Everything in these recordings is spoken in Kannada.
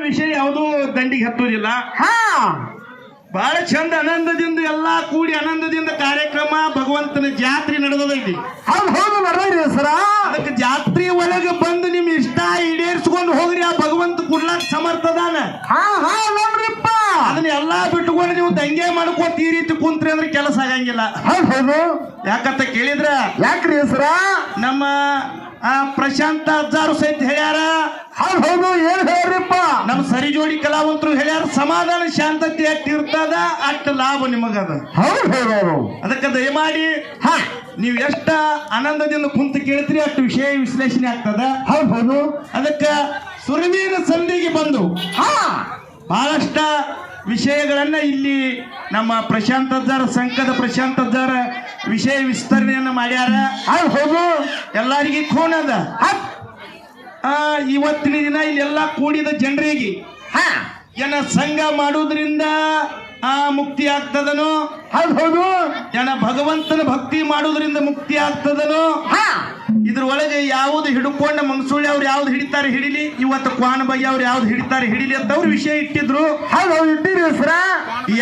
ವಿಷಯ ಯಾವುದೂ ದಂಡಿಗೆ ಹತ್ತುವುದಿಲ್ಲ. ಬಹಳ ಚಂದ ಆನಂದದಿಂದ ಎಲ್ಲಾ ಕೂಡಿ ಆನಂದದಿಂದ ಕಾರ್ಯಕ್ರಮ ಭಗವಂತನ ಜಾತ್ರೆ ನಡೆದೈತಿ. ಹೌದು ನಡೆದ್ರಿ ಸರ. ಅದಕ್ಕೆ ಜಾತ್ರೆ ಒಳಗೆ ಬಂದು ನಿಮ್ ಇಷ್ಟ ಈಡೇರಿಸ್ಕೊಂಡು ಹೋಗ್ರಿ. ಆ ಭಗವಂತ ಕೊಡ್ಲಾಕ್ ಸಮರ್ಥದಾನ. ನೋಡ್ರಿಪ್ಪ, ಅದನ್ನ ಎಲ್ಲಾ ಬಿಟ್ಟುಕೊಂಡು ನೀವು ದಂಗೆ ಮಾಡ್ಕೋತ ಈ ರೀತಿ ಕುಂತ್ರಿ ಅಂದ್ರೆ ಕೆಲಸ ಆಗಂಗಿಲ್ಲ. ಹೌದು. ಯಾಕಂತ ಕೇಳಿದ್ರ ಯಾಕ್ರಿ ಸರ? ನಮ್ಮ ಪ್ರಶಾಂತ ಅಜ್ಜಾರು ಸಹಿತ ಹೇಳ್ಯಾರ. ಹೌದು. ಏನ್ ಹೇಳ್ರಿಪ್ಪ? ನಮ್ಮ ಸರಿಜೋಡಿ ಕಲಾವಂತರು ಹೇಳ್ಯಾರ, ಸಮಾಧಾನ ಶಾಂತತೆ ಎಷ್ಟಿರ್ತದ ಅಷ್ಟು ಲಾಭ ನಿಮಗದ. ಹೌದು. ಅದಕ್ಕೆ ದಯಮಾಡಿ ನೀವು ಎಷ್ಟ ಆನಂದದಿಂದ ಕುಂತು ಕೇಳ್ತೀರಿ ಅಷ್ಟು ವಿಷಯ ವಿಶ್ಲೇಷಣೆ ಆಗ್ತದ. ಹೌದು. ಅದಕ್ಕೆ ಸುರವೀರ ಸಂಧಿಗೆ ಬಂದು ಬಹಳಷ್ಟ ವಿಷಯಗಳನ್ನ ಇಲ್ಲಿ ನಮ್ಮ ಪ್ರಶಾಂತ್ ಅಜ್ಜಾರ ಸಂಕದ ಪ್ರಶಾಂತ್ ಅಜ್ಜಾರ ವಿಷಯ ವಿಸ್ತರಣೆಯನ್ನ ಮಾಡ್ಯಾರ. ಹೌದು. ಎಲ್ಲರಿಗೆ ಖೂನದ. ಇವತ್ತಿನ ದಿನ ಇಲ್ಲೆಲ್ಲ ಕೂಡಿದ ಜನರಿಗೆ ಏನ ಸಂಘ ಮಾಡುವುದರಿಂದ ಮುಕ್ತಿ ಆಗ್ತದನೋ? ಹೌದು. ಏನ ಭಗವಂತನ ಭಕ್ತಿ ಮಾಡುವುದರಿಂದ ಮುಕ್ತಿ ಆಗ್ತದನೋ? ಇದ್ರೊಳಗೆ ಯಾವ್ದು ಹಿಡ್ಕೊಂಡ ಮಂಗಸೂಳಿ ಅವ್ರು ಯಾವ್ದು ಹಿಡಿತಾರೆ ಹಿಡಿಲಿ, ಇವತ್ತು ಕ್ವಾನ ಬಗ್ಗೆ ಅವ್ರು ಯಾವ್ದು ಹಿಡಿತಾರೆ ಹಿಡಿಲಿ ಅಂತ ಅವ್ರು ವಿಷಯ ಇಟ್ಟಿದ್ರು. ಇಟ್ಟಿರಿ ಸರ.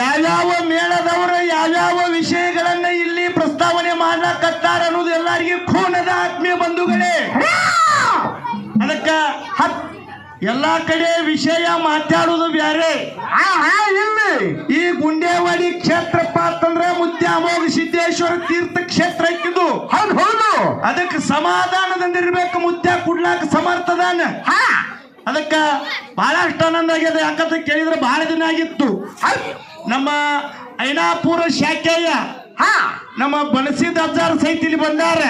ಯಾವ್ಯಾವ ಮೇಳದವರು ಯಾವ್ಯಾವ ವಿಷಯಗಳನ್ನ ಇಲ್ಲಿ ಪ್ರಸ್ತಾವನೆ ಮಾಡ್ಲಕತ್ತಾರ ಅನ್ನೋದು ಎಲ್ಲರಿಗೂ ಖೂನದ ಆತ್ಮೀಯ ಬಂಧುಗಳೇ. ಅದಕ್ಕ ಎಲ್ಲಾ ಕಡೆ ವಿಷಯ ಮಾತಾಡುವುದು ಬ್ಯಾರೆ. ಈ ಗುಂಡೇವಾಡಿ ಕ್ಷೇತ್ರಪ್ಪ ಅಂತಂದ್ರೆ ಮುತ್ಯಾಮೋಗ ಸಿದ್ದೇಶ್ವರ ತೀರ್ಥ ಕ್ಷೇತ್ರ ಇಕ್ಕಿದ್ದು. ಹೌದು. ಅದಕ್ಕೆ ಸಮಾಧಾನದಿಂದಿರ್ಬೇಕು. ಮುತ್ಯ ಕುಡ್ಲಾಕ ಸಮರ್ಥದಾನ. ಅದಕ್ಕ ಬಹಳಷ್ಟು ಆನಂದ ಆಗ್ಯದ. ಯಾಕಂತ ಕೇಳಿದ್ರೆ ಬಹಳ ದಿನ ಆಗಿತ್ತು. ನಮ್ಮ ಐನಾಪುರ ಶಾಖೆಯ ನಮ್ಮ ಬನಸಿದ ಅಜ್ಜಾರ ಸಹಿತ ಇಲ್ಲಿ ಬಂದಾರ.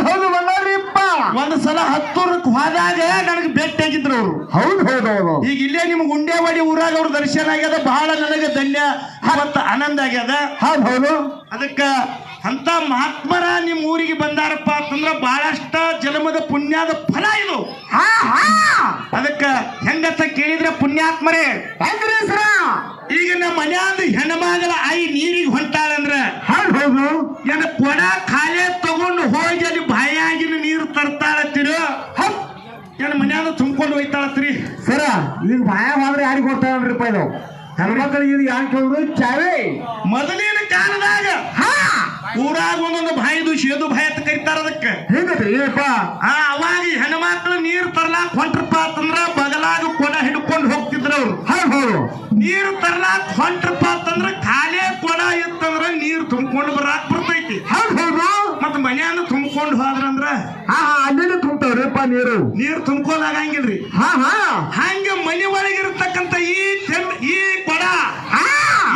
ಹೌದು ಬಂದಾರಿಪ್ಪ. ಒಂದು ಸಲ ಹತ್ತೂರಕ್ಕೆ ಹೋದಾಗ ನನಗೆ ಭೇಟಿ ಆಗಿದ್ರು ಅವರು. ಹೌದು. ಈಗ ಇಲ್ಲೇ ನಿಮ್ ಗುಂಡೇವಾಡಿ ಊರಾಗ ಅವ್ರ ದರ್ಶನ ಆಗ್ಯದ. ಬಹಳ ನನಗೆ ಧನ್ಯ ಮತ್ತು ಆನಂದ ಆಗ್ಯದ. ಹೌದು. ಅದಕ್ಕ ಅಂತ ಮಹಾತ್ಮರ ನಿಮ್ ಊರಿಗೆ ಬಂದಾರಪ್ಪ ಅಂತಂದ್ರ ಬಹಳಷ್ಟ ಜನ್ಮದ ಪುಣ್ಯದ ಫಲ ಇದು. ಅದಕ್ಕ ಹೆಂಗಂತ ಕೇಳಿದ್ರೆ ಪುಣ್ಯಾತ್ಮರೇ, ಈಗ ನಮ್ಮ ಮನ್ಯಾದ ಹೆಣ್ಮಗಳ ಆಯಿ ನೀರಿಗೆ ಹೊಂಟಾಳಂದ್ರ ಏನ ಕೊಡ ಖಾಲಿ ತಗೊಂಡು ಹೋಗಿ ಅಲ್ಲಿ ಬಾಯಾಗಿನ ನೀರು ತರ್ತಾಳತ್ತೀರೋ ಏನ ಮನ್ಯಾದ ತುಂಬ್ಕೊಂಡು ಹೋಯ್ತಾಳತ್ರಿ ಸರ? ಈಗ ಬಾಯ ಹೋದ್ರೆ ಯಾರಿಗೆ ಕೊಡ್ತಾಳ್ರಿಪ್ಪ ಇದು? ಹೆಣ್ಮಕ್ಳಿಗೆ ಇದು ಯಾಕೆ ಕೇಳಿದ್ರು? ಚಾವೆ ಮೊದಲಿನ ಕಾಲದಾಗ ಊರಾಗ ಒಂದೊಂದು ಬಾಯಿದು ಶೇದು ಬಾಯಿ ಅಂತ ಕರಿತಾರ. ಅದಕ್ಕೆ ಅವಾಗ ಹೆಣ್ಮಕ್ಳು ನೀರು ತರ್ಲಾಕ್ ಹೊಂಟ್ರಪ್ಪ ಅಂತಂದ್ರ ಬಗಲಾಗ ಕೊಡ ಹಿಡ್ಕೊಂಡು ಹೋಗ್ತಿದ್ರ ಅವ್ರು. ನೀರು ತರ್ಲಾಕ್ ಹೊಂಟ್ರಪ್ಪ ಅಂತಂದ್ರ ಖಾಲಿ ಕೊಡ ಇತ್ತಂದ್ರ ನೀರು ತುಂಬ್ಕೊಂಡು ಬರಾಕ್ ಬರ್ತೈತಿ. ಮತ್ತ ಮನ್ಯಾನ ತುಂಬ್ಕೊಂಡು ಹೋದ್ರಂದ್ರ ಅಲ್ಲಿಂದ ತುಂಬ್ತಾವ್ರಿಪ್ಪ ನೀರು ತುಂಬ್ಕೊಂಡ್ ಆಗಂಗಿಲ್ರಿ. ಹಂಗ ಮನೆ ಒಳಗಿರ್ತಕ್ಕಂಥ ಈ ಕೊಡ,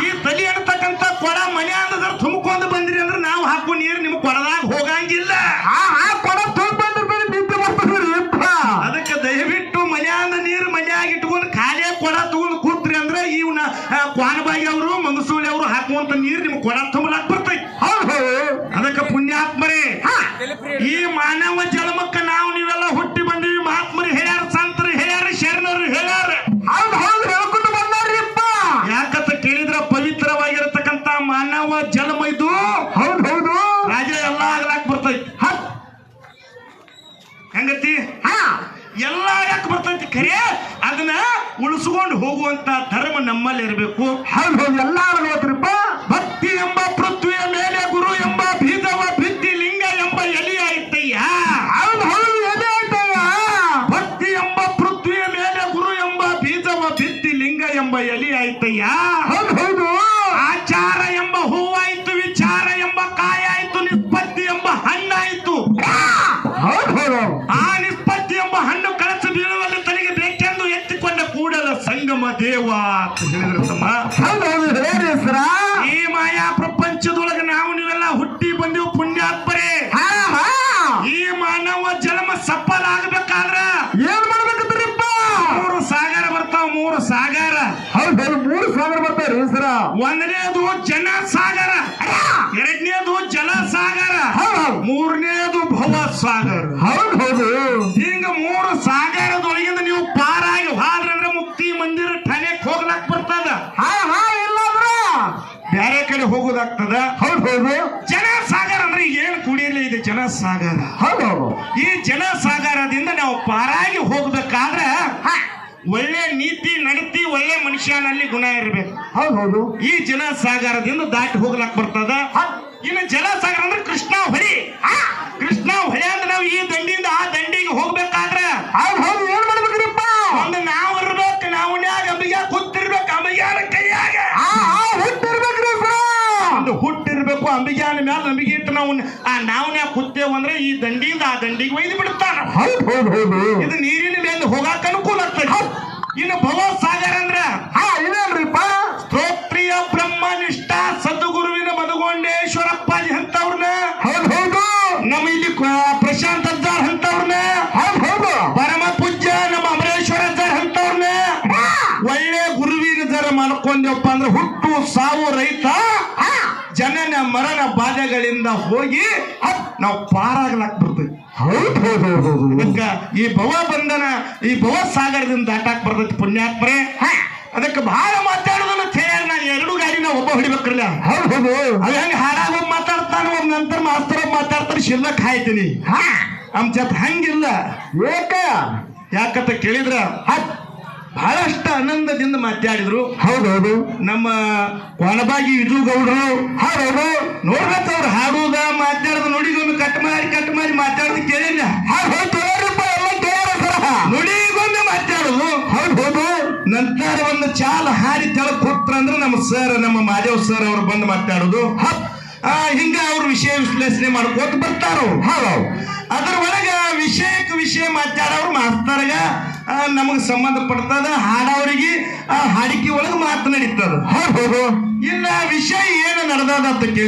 ಈ ತಲಿ ಇರ್ತಕ್ಕಂಥ ಕೊಡ ಮನೆ ಅಂದ್ರ ತುಂಬ್ಕೊಂಡು ಬಂದ್ರಿ ಅಂದ್ರೆ ನಾವು ಹಾಕೋ ನೀರು ನಿಮ್ ಕೊಡದಾಗ ಹೋಗಂಗಿಲ್ಲ. ಕೊಡ ಅದಕ್ಕೆ ದಯವಿಟ್ಟು ಮನ್ಯಾಂದ ನೀರು ಮನ್ಯಾಗ ಇಟ್ಕೊಂಡು ಖಾಲಿ ಕೊಡ ತಗೊಂಡು ಕೂತ್ರಿ ಅಂದ್ರೆ ಇವನ ಕ್ವಾನಬಾಗಿ ಅವರು ಮಂಗಸೂಳಿ ಅವರು ಹಾಕುವಂತ ನೀರು ನಿಮ್ ಕೊಡ ತುಂಬಲಾಕ್ ಬರ್ತೈತಿ. ಅದಕ್ಕೆ ಪುಣ್ಯಾತ್ಮರೇ, ಈ ಮಾನವ ಜನ್ಮಕ್ಕ ನಾವು ನೀವೆಲ್ಲ ಹುಟ್ಟಿ ಬಂದಿವಿ. ಮಹಾತ್ಮರು ಹೇಳ್ಯಾರ, ಸಂತರು ಹೇಳ್ಯಾರ, ಶರಣರು ಹೇಳ್ಯಾರ. ಹೇಳ್ಕೊಂಡು ಬಂದಾರಿಪ್ಪ. ಯಾಕಂತ ಕೇಳಿದ್ರ ಪವಿತ್ರವಾಗಿರತಕ್ಕಂತ ಮಾನವ ಜನ್ಮ ಇದು. ಹೌದು. ರಾಜ ಎಲ್ಲ ಆಗ್ಲಾಕ್ ಬರ್ತೈತಿ. ಹೆಂಗತಿ ಎಲ್ಲ ಯಾಕೆ ಬರ್ತೈತಿ? ಖರೆ ಅದನ್ನ ಉಳಿಸ್ಕೊಂಡು ಹೋಗುವಂತ ಧರ್ಮ ನಮ್ಮಲ್ಲಿ ಇರಬೇಕು. ಎಲ್ಲ ಗೊತ್ತಿರಪ್ಪ. ಭಕ್ತಿ ಎಂಬ ಪೃಥ್ವಿಯ ಮೇಲೆ ಗುರು ಎಂಬ ಬೀಜವ ಭಿತ್ತಿ ಲಿಂಗ ಎಂಬ ಎಲಿ ಆಯ್ತಯ್ಯ. ಎಲೆ ಆಯ್ತಯ್ಯ. ಭಕ್ತಿ ಎಂಬ ಪೃಥ್ವಿಯ ಮೇಲೆ ಗುರು ಎಂಬ ಬೀಜವ ಭಿತ್ತಿ ಲಿಂಗ ಎಂಬ ಎಲಿ ಆಯ್ತಯ್ಯ. ಹೌದು. ಆಚಾರ ಎಂಬ ಹೂವಾಯ್ತು, ವಿಚಾರ ಎಂಬ ಕಾಯ ಆಯ್ತು, ನಿಷ್ಪತ್ತಿ ಎಂಬ ಹಣ್ಣಾಯ್ತು. ಆ ನಿಷ್ಪತ್ತಿ ಎಂಬ ಹಣ್ಣು ಕಳಚು ಬೀಳುವಲ್ಲಿ ತನಗೆ ಬೇಕೆಂದು ಎತ್ತಿಕೊಂಡ ಕೂಡಲ ಸಂಗಮ ದೇವ ಅಂತ ಹೇಳಿದ್ರು ತಮ್ಮ. ಈ ಮಾಯಾ ಪ್ರಪಂಚದೊಳಗೆ ನಾವು ನೀವೆಲ್ಲ ಹುಟ್ಟಿ ಬಂದೆವು ಪುಣ್ಯಾತ್ಮರೇ. ಈ ಮಾನವ ಜನ್ಮ ಸಫಲ ಆಗಬೇಕಾದ್ರ ಏನ್ ಮಾಡ್ಬೇಕಂದ್ರಿಪ್ಪ? 3 ಸಾಗರ ಬರ್ತಾವ. 3 ಸಾಗರ. 3 ಸಾಗರ ಬರ್ತಾವ್ರಿ ಸರ. ಒಂದನೇದು ಜನ ಸಾಗರ, ಎರಡನೇದು ಜಲ ಸಾಗರ, ಮೂರನೇದು ಭವ ಸಾಗರ. ಹಿಂಗ 3 ಸಾಗರದೊಳಗಿಂದ ನೀವು ಪಾರಾಗಿ ಹೋದ್ರಂದ್ರೆ ಮುಕ್ತಿ ಮಂದಿರ ಠಾಣೆಗೆ ಹೋಗ್ಲಾಕ್ ಬರ್ತದ. ಬೇರೆ ಕಡೆ ಹೋಗೋದಾಗ್ತದ. ಜನ ಸಾಗರ ಅಂದ್ರೆ ಏನ್ ಕುಡಿಯಲ್ಲ ಇದೆ ಜನ ಸಾಗರ. ಈ ಜನ ಸಾಗರದಿಂದ ನಾವು ಪಾರಾಗಿ ಹೋಗ್ಬೇಕಾದ್ರೆ ಒಳ್ಳೆ ನೀತಿ ನಡತೆ ಒಳ್ಳೆ ಮನುಷ್ಯನಲ್ಲಿ ಗುಣ ಇರ್ಬೇಕು. ಹೌದು ಈ ಜಲಸಾಗರದಿಂದ ದಾಟಿ ಹೋಗ್ಲಕ್ ಬರ್ತದ. ಇನ್ನು ಜಲಸಾಗರ ಅಂದ್ರೆ ಕೃಷ್ಣ ಹೊಳಿ. ಕೃಷ್ಣ ಹೊಳಿ ಅಂದ್ರೆ ನಾವು ಈ ದಂಡಿಯಿಂದ ಆ ದಂಡಿಗೆ ಹೋಗ್ಬೇಕಾದ್ರೆ ಹೌದು ಏನ್ ಮಾಡ್ಬೇಕ್ರಿಪ್ಪ? ಒಂದು ನಾವು ಇರ್ಬೇಕು, ನಾವು ಅಂಬಿಗೆ ಕೂತಿರ್ಬೇಕು, ಅಂಬಿಗ್ಯಾನ ಕೈಯಾಗ ಹುಟ್ಟಿರ್ಬೇಕ್ರಿ ಒಂದು ಹುಟ್ಟಿರ್ಬೇಕು. ಅಂಬಿಗ್ಯಾನ ಮ್ಯಾಲ ನಂಬಿಕೆ ಇಟ್ಟು ನಾವು ಕೂತೇವ್ ಅಂದ್ರೆ ಈ ದಂಡಿಯಿಂದ ಆ ದಂಡಿಗೆ ಒಯ್ದು ಬಿಡುತ್ತಾನ. ಇದು ನೀರಿನ ಮೇಲೆ ಹೋಗಾಕ ಅನುಕೂಲ ಆಗ್ತದೆ. ಇನ್ನು ಭವಸಾಗರ ಅಂದ್ರ ಇದೇನ್ರಿಪ್ಪ? ಸ್ತೋತ್ರಿಯ ಬ್ರಹ್ಮನಿಷ್ಠ ಸದ್ಗುರುವಿನ ಮಧುಗೊಂಡೇಶ್ವರಪ್ಪಾಜಿ ಅಂತವ್ರನ್ನ, ನಮ್ಮ ಇಲ್ಲಿ ಪ್ರಶಾಂತ್ ಅಜ್ಜಾರ್ ಅಂತವ್ರನ್ನ, ಪರಮ ಪೂಜ್ಯ ನಮ್ಮ ಅಮರೇಶ್ವರ ಅಜ್ಜಾರ್ ಅಂತವ್ರನ್ನ ಒಳ್ಳೆ ಗುರುವಿನ ಜರ ಮಾಡ್ಕೊಂಡೆವಪ್ಪ ಅಂದ್ರೆ ಹುಟ್ಟು ಸಾವು ರಹಿತ ಜನನ ಮರಣ ಬಾಧೆಗಳಿಂದ ಹೋಗಿ ನಾವು ಪಾರಾಗ್ಲಾಕ್ ಬರ್ತೇವೆ. ಅದಕ್ಕ ಈ ಭವಬಂಧನ ಈ ಭವಸಾಗರದಿಂದ ದಾಟಾಕ್ ಬರ್ತೈತಿ ಪುಣ್ಯಾತ್ಮರೇ. ಅದಕ್ಕೆ ಬಹಳ ಮಾತಾಡೋದನ್ನ ತಯಾರು. ನಾನು ಎರಡು ಗಾಡಿನ ಒಬ್ಬ ಹೊಡಿಬೇಕ್ರಲ್ಲ. ಅದು ಹೆಂಗ ಹಾಡಾಗ ಒಬ್ಬ ಮಾತಾಡ್ತಾನ, ಒಬ್ಬ ನಂತರ ಮಾಸ್ತರ ಮಾತಾಡ್ತಾನೆ, ಶಿಲ್ಲಕ್ ಹಾಯ್ತೀನಿ. ಅಂಚತ್ ಹಂಗಿಲ್ಲ. ಯಾಕಂತ ಕೇಳಿದ್ರ ಬಹಳಷ್ಟು ಆನಂದದಿಂದ ಮಾತಾಡಿದ್ರು. ನಮ್ಮ ಕೊನಬಾಗಿ ವಿಜುಗೌಡರು ನೋಡ್ಬೇಕ ಅವ್ರು ಹಾಡುದ ಮಾತಾಡೋದು ನೋಡಿಗೊಮ್ಮೆ ಕಟ್ ಮಾಡಿ ಮಾತಾಡೋದು ಕೇಳಿಲ್ಲ. ನುಡಿಗೊಮ್ಮೆ ಮಾತಾಡೋದು ನಂತರ ಒಂದು ಚಾಲ ಹಾಡಿ ತೆಳಕ್ ಕೊಟ್ರ ಅಂದ್ರೆ ನಮ್ಮ ಸರ್, ನಮ್ಮ ಮಾದೇವ್ ಸರ್ ಅವರು ಬಂದು ಮಾತಾಡೋದು. ಹಿಂಗ ಅವ್ರ ವಿಷಯ ವಿಶ್ಲೇಷಣೆ ಮಾಡ್ಕೋತ ಬರ್ತಾರ. ಅದ್ರ ಒಳಗ ವಿಷಯ ಮಾತಾಡೋರು ಮಾಸ್ತರ್ಗ ನಮಗ್ ಸಂಬಂಧಪಡ್ತದ. ಹಾಡೋರಿಗೆ ಹಾಡಿಕೆ ಒಳಗೆ ಮಾತನಾಡಿರ್ತದ. ಇಲ್ಲ ವಿಷಯ ಏನು ನಡೆದದ ಅಂತ ಕೇಳಿ